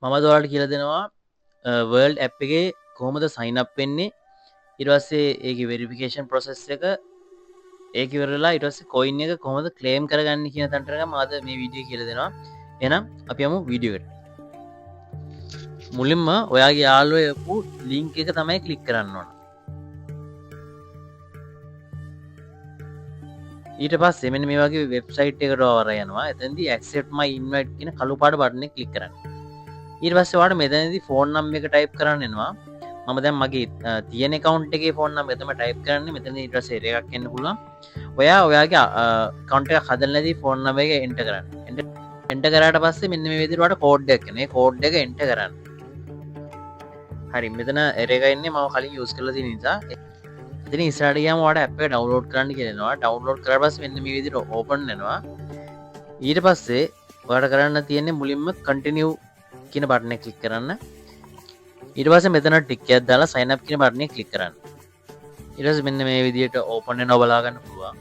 මම ඔයාලට කියලා දෙනවා World app එකේ කොහොමද sign up වෙන්නේ ඊට පස්සේ ඒකේ verification process එක ඒක ඉවරලා ඊට පස්සේ coin එක කොහොමද claim කරගන්නේ කියන තැනට මම අද මේ වීඩියෝ කියලා දෙනවා. එහෙනම් අපි යමු වීඩියෝ එකට. මුලින්ම ඔයාගේ යාළුවෝ link එක තමයි click කරන්න ඕන. ඊට පස්සේ මෙන්න මේ වගේ වෙබ්සයිට් එකට වර යනවා. එතනදී accept my invite කියන කළු පාට බටන් එක click කරන්න. ඊට පස්සේ ඔයාලට මෙතනදී phone number එක type කරන්න එනවා. මම දැන් මගේ තියෙන account එකේ phone number එක තමයි type කරන්නේ. මෙතන ඊට පස්සේ එකක් එන්න පුළුවන්. ඔයාගේ account එක හදලා නැති phone number එක enter කරන්න. enter කරාට පස්සේ මෙන්න මේ විදිහට ඔයාලට code එකක් එනවා. ඒ code එක enter කරන්න. හරි මෙතන error එක ඉන්නේ මම කලින් use කරලා තියෙන නිසා. ඉතින් ඉස්සරහට ගියාම ඔයාලට app එක download කරන්න කියනවා. download කරලා පස්සේ මෙන්න මේ විදිහට open වෙනවා. ඊට පස්සේ ඔයාලට කරන්න තියෙන්නේ මුලින්ම continue කියන බටන් එක click කරන්න. ඊට පස්සේ මෙතන ටික් එකක් දාලා sign up කියන බටන් එක click කරන්න. ඊට පස්සේ මෙන්න මේ විදිහට open වෙනවා බලා ගන්න පුළුවන්.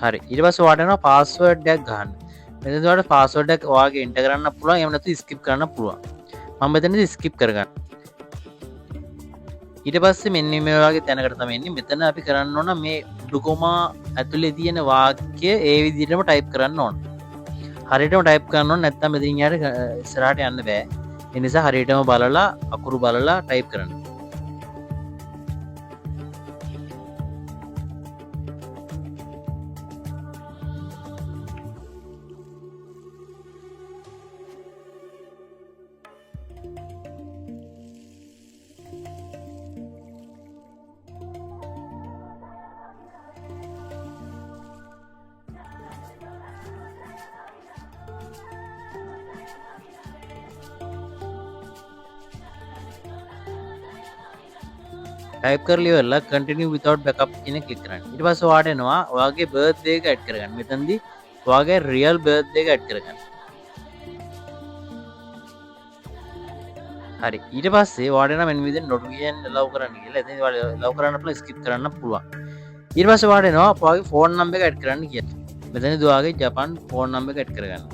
හරි ඊට පස්සේ ඔයාලට එනවා password එකක් ගන්න. මෙතනදී ඔයාලට password එක ඔයාගේ enter කරන්න පුළුවන්. එහෙම නැත්නම් skip කරන්න පුළුවන්. මම මෙතනදී skip කරගන්න. ඊට පස්සේ මෙන්න මේ වගේ තැනකට තමයි එන්නේ. මෙතන අපි කරන්න ඕන මේ ඩුකොමා ඇතුලේ තියෙන වාක්‍ය ඒ විදිහටම ටයිප් කරන්න ඕන. හරියටම ටයිප් කරන්න ඕන නැත්නම් මෙතනින් යාට ඉස්සරහට යන්න බෑ. ඒ නිසා හරියටම බලලා අකුරු බලලා ටයිප් කරන්න. ටයිප් කරලා ඉවරලා continue without backup කියන click කරන්න. ඊට පස්සේ ඔයාලට එනවා ඔයාගේ birthday එක add කරගන්න. මෙතනදී ඔයාගේ real birthday එක add කරගන්න. හරි ඊට පස්සේ ඔයාලට එනවා මෙන්න විදිහට notification allow කරන්න කියලා. එතන ඔයාලා allow කරන්න පුළුවන් skip කරන්න පුළුවන්. ඊට පස්සේ ඔයාලට එනවා ඔයාගේ phone number එක add කරන්න කියලා. මෙතනදී ඔයාගේ ජපාන් phone number එක add කරගන්න.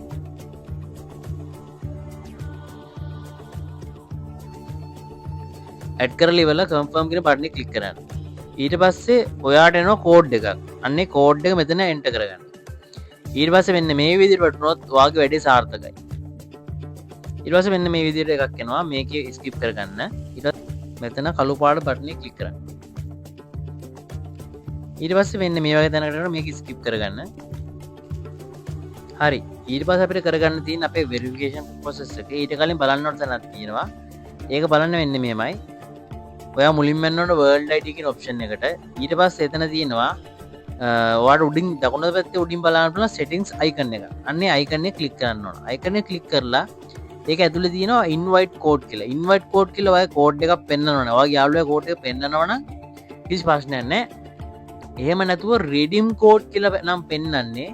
ඇඩ් කරලා ඉවරලා කන්ෆර්ම් කියන බටන් එක ක්ලික් කරන්න. ඊට පස්සේ ඔයාට එනවා කෝඩ් එකක්. අන්නේ කෝඩ් එක මෙතන එන්ටර් කරගන්න. ඊට පස්සේ මෙන්න මේ විදිහට වටුනොත් ඔයාගේ වැඩේ සාර්ථකයි. ඊට පස්සේ මෙන්න මේ විදිහට එකක් එනවා. මේකේ ස්කිප් කරගන්න. ඊට මෙතන කළු පාට බටන් එක ක්ලික් කරන්න. ඊට පස්සේ මෙන්න මේ වගේ තැනකට එනවා මේක ස්කිප් කරගන්න. හරි. ඊට පස්සේ අපිට කරගන්න තියෙන අපේ වෙරිෆිකේෂන් ප්‍රොසෙස් එක. ඊට කලින් බලන්න ඕන තැනක් තියෙනවා. ඒක බලන්න වෙන්නේ මෙහෙමයි. ඔයා මුලින්ම යන්න ඕන world ID කියන option එකට. ඊට පස්සේ එතන තියෙනවා ඔයාට උඩින් දකුණු පැත්තේ උඩින් බලන්න පුළුවන් settings icon එක. අන්නේ icon එක click කරන්න ඕන. icon එක click කරලා ඒක ඇතුලේ තියෙනවා invite code කියලා. invite code කියලා ඔයා code එකක් පෙන්නනවනේ. ඔයාගේ යාළුවා code එක පෙන්නනවනම් කිසි ප්‍රශ්නයක් නැහැ. එහෙම නැතුව redeem code කියලා නම් පෙන්නන්නේ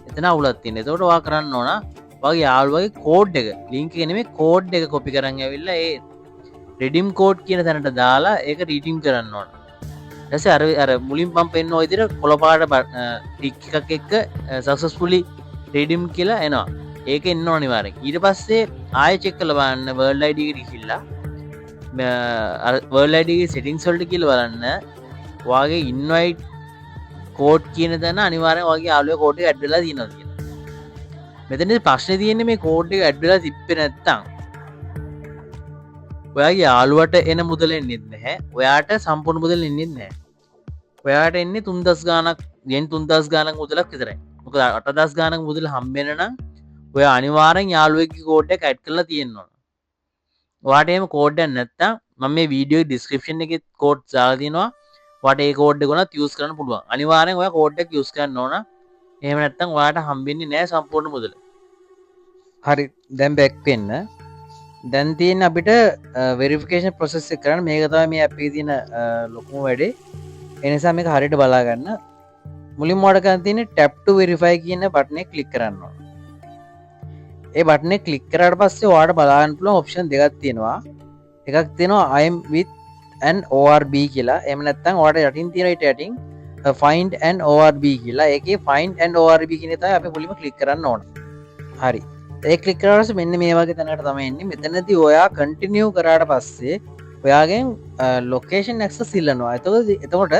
එතන අවුලක් තියෙනවා. එතකොට ඔයා කරන්න ඕන ඔයාගේ යාළුවාගේ code එක link එක නෙමෙයි code එක copy කරන් ඇවිල්ලා ඒ redeem code කියන තැනට දාලා ඒක redeem කරන්න ඕන. ඊට පස්සේ අර මුලින් මම පෙන්න ඔය විදිහට කොළ පාට ටික් එකක් එක්ක successfully redeem කියලා එනවා. ඒක එන්න ඕන අනිවාර්යෙන්. ඊට පස්සේ ආයෙ check කරලා බලන්න world ID එකට ගිහිල්ලා අර world ID එකේ settings වලට කියලා බලන්න ඔයාගේ invite code කියන තැන අනිවාර්යෙන් ඔයාගේ යාළුවා code එක add වෙලා තියෙනවා කියලා. මෙතනදී ප්‍රශ්නේ තියෙන්නේ මේ code එක add වෙලා තිබ්බේ නැත්තම් ඔයාගේ යාළුවට එන මුදල එන්නේ නැහැ. ඔයාට සම්පූර්ණ මුදල එන්නේ නැහැ. ඔයාට එන්නේ 3000 ගාණක් yen 3000 ගාණක් මුදලක් විතරයි. මොකද 8000 ගාණක් මුදල හම්බෙන්න නම් ඔයා අනිවාර්යෙන් යාළුවෙක්ගේ කෝඩ් එක ඇඩ් කරලා තියෙන්න ඕන. ඔයාට එහෙම කෝඩ් එකක් නැත්තම් මම මේ වීඩියෝ ඩිස්ක්‍රිප්ෂන් එකේ කෝඩ් දාලා තියෙනවා. ඔයාට ඒ කෝඩ් එක උනත් යූස් කරන්න පුළුවන්. අනිවාර්යෙන් ඔයා කෝඩ් එක යූස් කරන්න ඕන. එහෙම නැත්තම් ඔයාට හම්බෙන්නේ නැහැ සම්පූර්ණ මුදල. හරි දැන් බෑක් වෙන්න. දැන් තියෙන අපිට වෙරිෆිකේෂන් ප්‍රොසෙස් එක කරන්න මේක තමයි මේ ඇප් එකේ තියෙන ලොකුම වැඩේ. ඒ නිසා මේක හරියට බලා ගන්න. මුලින්ම ඔයාලට කරන්න තියෙන්නේ tap to verify කියන බටන් එක ක්ලික් කරන්න ඕන. ඒ බටන් එක ක්ලික් කරාට පස්සේ ඔයාලට බලා ගන්න පුළුවන් ඔප්ෂන් දෙකක් තියෙනවා. එකක් තියෙනවා I am with and ORB කියලා. එහෙම නැත්නම් ඔයාලට යටින් තියෙන ඊට යටින් find and ORB කියලා. ඒකේ find and ORB කියන එක තමයි අපි මුලින්ම ක්ලික් කරන්න ඕන. හරි. ඒ ක්ලික් කරලා පස්සේ මෙන්න මේ වගේ තැනකට තමයි එන්නේ. මෙතනදී ඔයා continue කරාට පස්සේ ඔයාගෙන් location access ඉල්ලනවා. එතකොට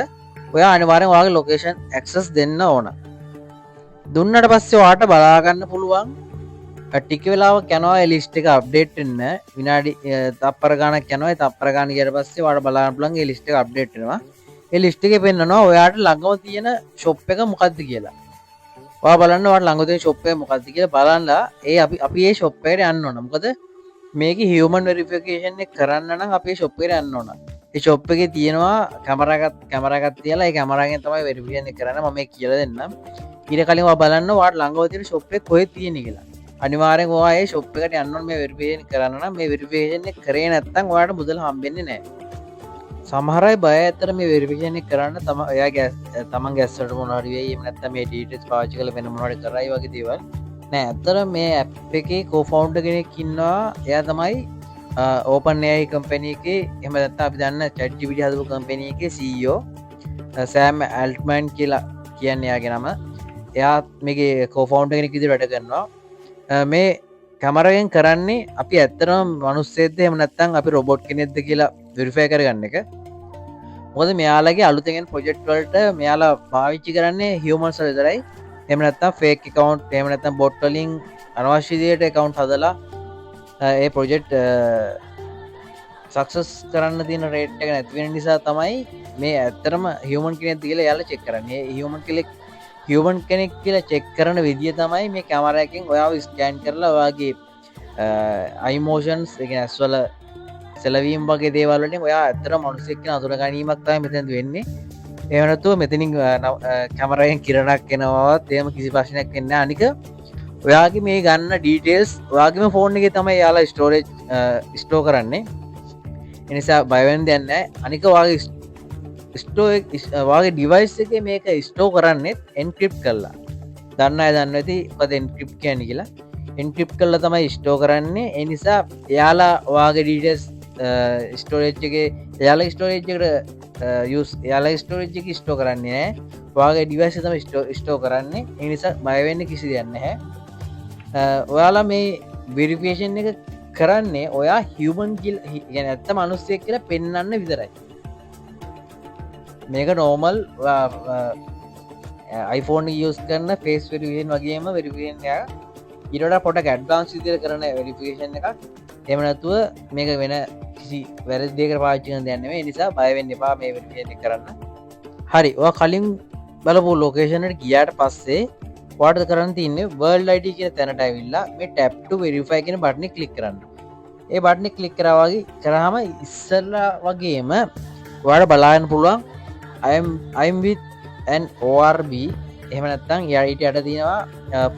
ඔයා අනිවාර්යෙන් ඔයාගේ location access දෙන්න ඕන. දුන්නට පස්සේ ඔයාට බලා ගන්න පුළුවන් ටික වෙලාවක් යනවා ඒ ලිස්ට් එක අප්ඩේට් වෙන්න. විනාඩි තප්පර ගාණක් යනවා. ඒ තප්පර ගාණ ගියට පස්සේ ඔයාට බලන්න පුළුවන් ඒ ලිස්ට් එක අප්ඩේට් වෙනවා. ඒ ලිස්ට් එකේ පෙන්නනවා ඔයාට ළඟම තියෙන shop එක මොකක්ද කියලා. ඔයා බලන්න ඔයාට ළඟ තියෙන shop එක මොකක්ද කියලා බලලා අපි ඒ shop එකට යන්න ඕන. මොකද මේකේ human verification එක කරන්න නම් අපි ඒ shop එකට යන්න ඕන. ඒ shop එකේ තියෙනවා කැමරා එකක් තියලා ඒ කැමරා එකෙන් තමයි verification එක කරන්නේ. මම මේ කියලා දෙන්නම්. ඊට කලින් ඔයා බලන්න ඔයාට ළඟව තියෙන shop එක කොහෙද තියෙන්නේ කියලා. අනිවාර්යෙන් ඔයා ඒ shop එකට යන්න ඕන මේ verification කරන්න නම්. මේ verification එක කරේ නැත්නම් ඔයාට මුදල් හම්බෙන්නේ නැහැ. සමහර අය බය ඇත්තට මේ වෙරිෆිකේෂන් එක කරන්න ඔයාගේ තමන්ගේ ඇස් වලට මොනවා හරි වෙයි එහෙම නැත්නම් මේ ඩීටේල්ස් පාවිච්චි කරලා වෙන මොනවා හරි කරයි වගේ දේවල් නෑ. ඇත්තට මේ ඇප් එකේ co-founder කෙනෙක් ඉන්නවා. එයා තමයි OpenAI කම්පැනි එකේ එහෙම නැත්නම් අපි දන්න ChatGPT හදපු කම්පැනි එකේ CEO සෑම් ඇල්ට්මන් කියලා කියන්නේ එයාගේ නම. එයා මේකේ co-founder කෙනෙක් විදිහට වැඩ කරනවා. මේ කැමරාවෙන් කරන්නේ අපි ඇත්තටම මිනිස්සෙක්ද එහෙම නැත්නම් අපි රොබොට් කෙනෙක්ද කියලා වෙරිෆයි කරගන්න එක. මොකද මෙයාලගේ අලුතෙන් ප්‍රොජෙක්ට් වලට මෙයාලා පාවිච්චි කරන්නේ හියුමන්ස් විතරයි. එහෙම නැත්නම් ෆේක් account එහෙම නැත්නම් bot වලින් අනවශ්‍ය විදිහට account හදලා ඒ ප්‍රොජෙක්ට් සක්සස් කරන්න තියෙන රේට් එක නැති වෙන නිසා තමයි මේ ඇත්තටම හියුමන් කෙනෙක්ද කියලා එයාලා චෙක් කරන්නේ. ඒ හියුමන් කෙනෙක් කියලා චෙක් කරන විදිය තමයි මේ කැමරා එකෙන් ඔයාව ස්කෑන් කරලා ඔයාගේ අයිමෝෂන්ස් ඒ කියන්නේ ඇස්වල සෙලවීම් වගේ දේවල් වලින් ඔයා ඇත්තටම මිනිස්සෙක් කියන අඳුර ගැනීමක් තමයි මෙතනදි වෙන්නේ. එහෙම නැතුව මෙතනින් කැමරාවෙන් කිරණක් එනවවත් එහෙම කිසි ප්‍රශ්නයක් වෙන්නේ නැහැ. අනික ඔයාගේ මේ ගන්න ඩීටේල්ස් ඔයාගේම ෆෝන් එකේ තමයි යාලා ස්ටෝරේජ් ස්ටෝර් කරන්නේ. ඒ නිසා බය වෙන්න දෙයක් නැහැ. අනික ඔයාගේ ඩිවයිස් එකේ මේක ස්ටෝර් කරන්නේ එන්ක්‍රිප්ට් කරලා. දන්න අය දන්නවා ඇති මොකද එන්ක්‍රිප්ට් කියන්නේ කියලා. එන්ක්‍රිප්ට් කරලා තමයි ස්ටෝර් කරන්නේ. ඒ නිසා එයාලා ඔයාගේ ඩීටේල්ස් ස්ටෝරේජ් එකේ එයාලා ස්ටෝරේජ් එකට එයාලා ස්ටෝරේජ් එක ස්ටෝර් කරන්නේ නැහැ. ඔයාගේ ඩිවයිස් එක තමයි ස්ටෝර් කරන්නේ. ඒ නිසා බය වෙන්න කිසි දෙයක් නැහැ. ඔයාලා මේ වෙරිෆිකේෂන් එක කරන්නේ ඔයා හියුමන් කියලා කියන්නේ ඇත්ත මිනිස්සෙක් කියලා පෙන්වන්න විතරයි. මේක නෝමල් iPhone යස් කරන ෆේස් වෙරිෆිකේෂන් වගේම වෙරිෆිකේෂන් එක ඊට වඩා පොඩක් ඇඩ්වාන්ස් විදිහට කරන වෙරිෆිකේෂන් එකක්. එහෙම නැතුව මේක වෙන කිසි වැරදි දෙයකට පාවිච්චි කරන දෙයක් නෙමෙයි. ඒ නිසා බය වෙන්න එපා මේ වෙරිෆිකේෂන් එක කරන්න. හරි. ඔයා කලින් බලපු ලොකේෂන් එකට ගියාට පස්සේ ඔයාට කරන්න තියෙන්නේ World ID කියන තැනට ඇවිල්ලා මේ tap to verify කියන බටන් එක ක්ලික් කරන්න. ඒ බටන් එක ක්ලික් කරාම ඉස්සෙල්ලා වගේම ඔයාට බලන්න පුළුවන් I'm with an ORB එහෙම නැත්නම් ඊට යට තියෙනවා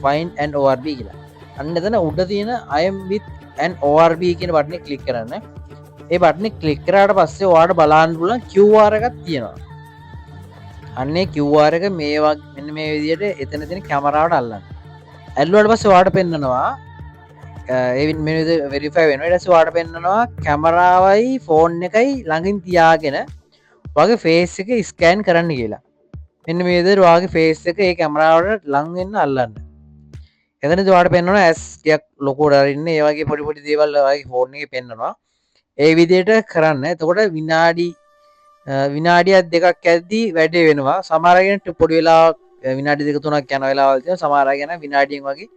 find and ORB කියලා. අන්න එතන උඩ තියෙන I'm with an ORB කියන බටන් එක ක්ලික් කරන්න. ඒ බටන් එක ක්ලික් කරාට පස්සේ ඔයාට බලන්න පුළුවන් QR එකක් තියෙනවා. අන්නේ QR එක මේ වගේ මෙන්න මේ විදිහට එතන තියෙන කැමරාවට අල්ලන්න. ඇල්ලුවාට පස්සේ ඔයාට පෙන්නනවා ඒ මේ විදිහට වෙරිෆයි වෙනවා. ඊට පස්සේ ඔයාට පෙන්නනවා කැමරාවයි ෆෝන් එකයි ළඟින් තියාගෙන ඔයාගේ ෆේස් එක ස්කෑන් කරන්න කියලා. මෙන්න මේ විදිහට ඔයාගේ ෆේස් එක ඒ කැමරාවට ලං වෙන්න අල්ලන්න. එතනදී ඔයාට පෙන්නනවා ඇස් ටිකක් ලොකුට අරින්න ඒ වගේ පොඩි පොඩි දේවල් ඔයාගේ ෆෝන් එකේ පෙන්නනවා. ඒ විදිහට කරන්න. එතකොට විනාඩියක් දෙකක් ඇද්දී වැඩේ වෙනවා. සමහර කෙනෙක් පොඩි වෙලාවක් විනාඩි දෙක තුනක් යන වෙලාවල් තියෙනවා. සමහර අය ගැන විනාඩියෙන් වගේ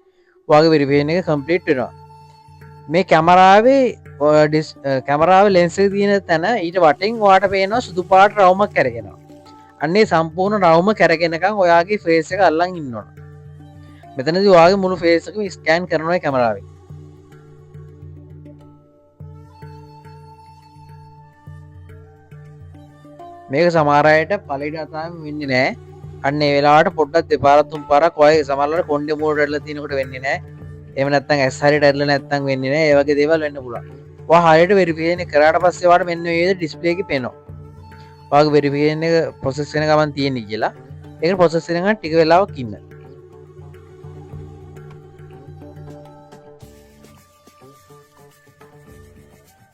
ඔයාගේ වෙරිෆිකේෂන් එක කම්ප්ලීට් වෙනවා. මේ කැමරාවේ ලෙන්ස් එක තියෙන තැන ඊට වටෙන් ඔයාට පේනවා සුදු පාට රවුමක් කැරගෙනවා. අන්නේ සම්පූර්ණ රවුම කැරගෙනකන් ඔයාගේ ෆේස් එක අල්ලන් ඉන්න ඕන. මෙතනදී ඔයාගේ මුළු ෆේස් එකම ස්කෑන් කරනවා කැමරාවෙන්. මේක සමහර අයට පළවෙනි අතාවෙම වෙන්නේ නැහැ. අන්න ඒ වෙලාවට පොඩ්ඩක් දෙපාරක් තුන් පාරක් ඔය සමහරවල් කොණ්ඩේ මෝඩ් ඇදලා තිනකොට වෙන්නේ නැහැ. එහෙම නැත්නම් ඇස් හරියට ඇදලා නැත්නම් වෙන්නේ නැහැ. ඒ වගේ දේවල් වෙන්න පුළුවන්. ඔයා හරියට වෙරිෆිකේෂන් එක කරාට පස්සේ ඔයාට මෙන්න මේ විදිහට ඩිස්ප්ලේ එකේ පේනවා. ඔයාගේ වෙරිෆිකේෂන් එක ප්‍රොසෙස් වෙන ගමන් තියෙන්නේ කියලා. ඒක ප්‍රොසෙස් වෙන ගමන් ටික වෙලාවක් ඉන්න.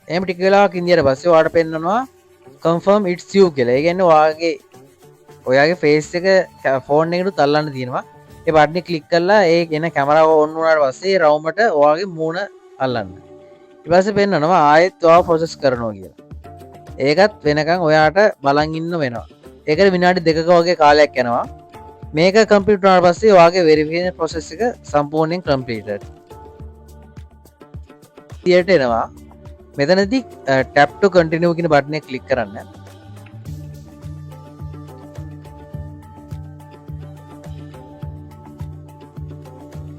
එහෙම ටික වෙලාවක් ඉඳියට පස්සේ ඔයාට පෙන්නනවා කන්ෆර්ම් ඉට්ස් you කියලා. ඒ කියන්නේ ඔයාගේ ෆේස් එක ෆෝන් එකට තල්ලන්න තියෙනවා. ඒ බටන් ක්ලික් කරලා ඒ එන කැමරාව ඔන් වුණාට පස්සේ රවුමට ඔයාගේ මූණ අල්ලන්න. ඊට පස්සේ පෙන්නනවා ආයෙත් ඔයාව ප්‍රොසෙස් කරනවා කියලා. ඒකත් වෙනකන් ඔයාට බලන් ඉන්න වෙනවා. ඒකට විනාඩි 2ක වගේ කාලයක් යනවා. මේක කම්ප්ලීට් වුණාට පස්සේ ඔයාගේ වෙරිෆිකේෂන් ප්‍රොසෙස් එක සම්පූර්ණයෙන් කම්ප්ලීටඩ්. ඊට එනවා. මෙතනදී tap to continue කියන බටන් එක ක්ලික් කරන්න.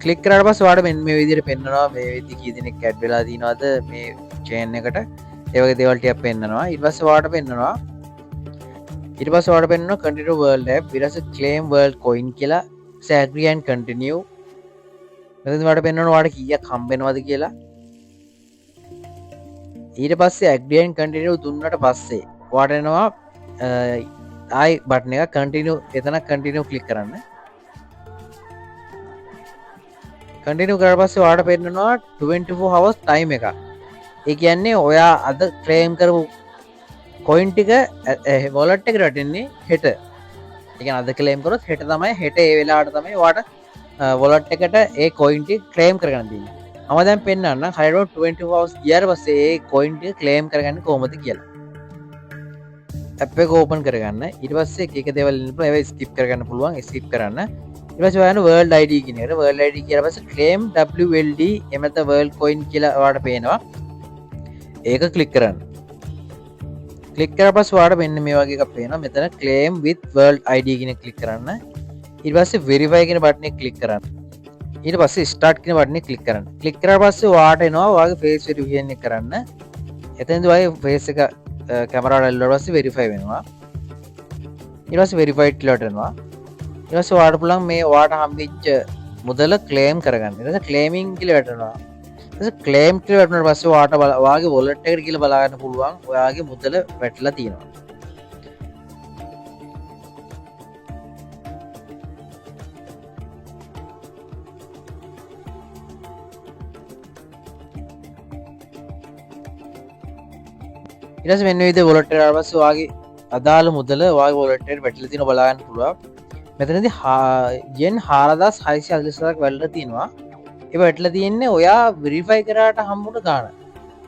ක්ලික් කරාට පස්සේ ඔයාලට මෙන්න මේ විදිහට පෙන්නනවා මේ විදිහ කී දෙනෙක් ඇඩ් වෙලා තියෙනවද මේ චේන් එකට ඒ වගේ දේවල් ටිකක් පෙන්නනවා. ඊට පස්සේ ඔයාලට පෙන්නනවා continue world app ඊට පස්සේ claim world coin කියලා agree and continue. මෙතනදී ඔයාලට පෙන්නනවා ඔයාලට කීයක් හම්බ වෙනවද කියලා. ඊට පස්සේ agree and continue දුන්නට පස්සේ ඔයාලට එනවා ආයි බටන් එක continue එතන continue ක්ලික් කරන්න. continue කරලා පස්සේ ඔයාලට පෙන්නනවා 24 hours time එකක්. ඒ කියන්නේ ඔයා අද claim කරපු coin ටික wallet එකට වැටෙන්නේ හෙට. ඒ කියන්නේ අද claim කරොත් හෙට තමයි හෙට ඒ වෙලාවට තමයි ඔයාලට wallet එකට ඒ coin ටික claim කරගන්න දෙන්නේ. මම දැන් පෙන්නන්නම් හරියට 24 hours ගියාට පස්සේ ඒ coin ටික claim කරගන්නේ කොහොමද කියලා. app එක open කරගන්න. ඊට පස්සේ එක දේවල් ඉන්න පුළුවන්. ඒවා skip කරගන්න පුළුවන්. skip කරන්න. ඊට පස්සේ ඔයාලට world id කියන එකට world id කියලා පස්සේ claim WLD එහෙම නැත්නම් world coin කියලා ඔයාලට පේනවා. ඒක ක්ලික් කරන්න. ක්ලික් කරලා පස්සේ ඔයාලට මෙන්න මේ වගේ එකක් පේනවා. මෙතන claim with world id කියන එක ක්ලික් කරන්න. ඊට පස්සේ verify කියන බටන් එක ක්ලික් කරන්න. ඊට පස්සේ start කියන බටන් එක ක්ලික් කරන්න. ක්ලික් කරලා පස්සේ ඔයාලට එනවා ඔයාගේ face verification එක කරන්න. එතනදී ඔයාගේ face එක කැමරාවට ඇල්ලුවාට පස්සේ verify වෙනවා. ඊට පස්සේ verified කියලා එනවා. ඊට පස්සේ ඔයාලට පුළුවන් මේ ඔයාලට හම්බෙච්ච මුදල claim කරගන්න. ඊට පස්සේ claiming කියලා වැටෙනවා. ඊට පස්සේ claim කියලා වැටුණාට පස්සේ ඔයාලට ඔයාගේ wallet එකට ගිහලා බලා ගන්න පුළුවන් ඔයාගේ මුදල වැටලා තියෙනවා. ඊට පස්සේ මෙන්න විදිහට wallet එකට ආවට පස්සේ ඔයාගේ අදාළ මුදල ඔයාගේ wallet එකට වැටලා තියෙනවා බලා ගන්න පුළුවන්. මෙතනදී yen 4640ක් වැටලා තියෙනවා. ඒක වැටලා තියෙන්නේ ඔයා වෙරිෆයි කරාට හම්බුන ගාණ.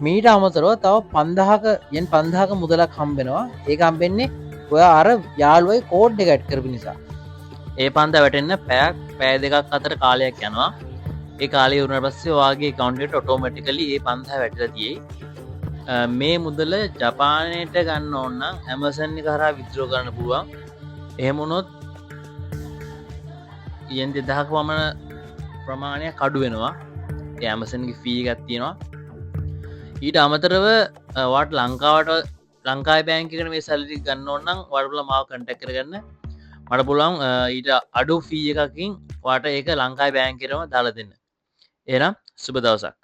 මීට අමතරව තව 5000ක yen 5000ක මුදලක් හම්බ වෙනවා. ඒක හම්බෙන්නේ ඔයා අර යාළුවයි කෝඩ් එක ඇඩ් කරපු නිසා. ඒ 5000 වැටෙන්න පැය දෙකක් අතර කාලයක් යනවා. ඒ කාලය වුණාට පස්සේ ඔයාගේ account එකට automatically ඒ 5000 වැටලා තියෙයි. මේ මුදල ජපානයට ගන්න ඕන නම් Amazon එක හරහා withdraw කරන්න පුළුවන්. එහෙම වුණොත් yen 2000ක වමන ප්‍රමාණයක් අඩු වෙනවා. ඒ Amazon ගේ fee එකක් තියෙනවා. ඊට අමතරව ඔයාලට ලංකාවේ බැංක් එකකට මේ සල්ලි ගන්න ඕන නම් ඔයාලට පුළුවන් මාව contact කරගන්න. මට පුළුවන් ඊට අඩු fee එකකින් ඔයාලට ඒක ලංකාවේ බැංක් එකේම දාලා දෙන්න. එහෙනම් සුබ දවසක්.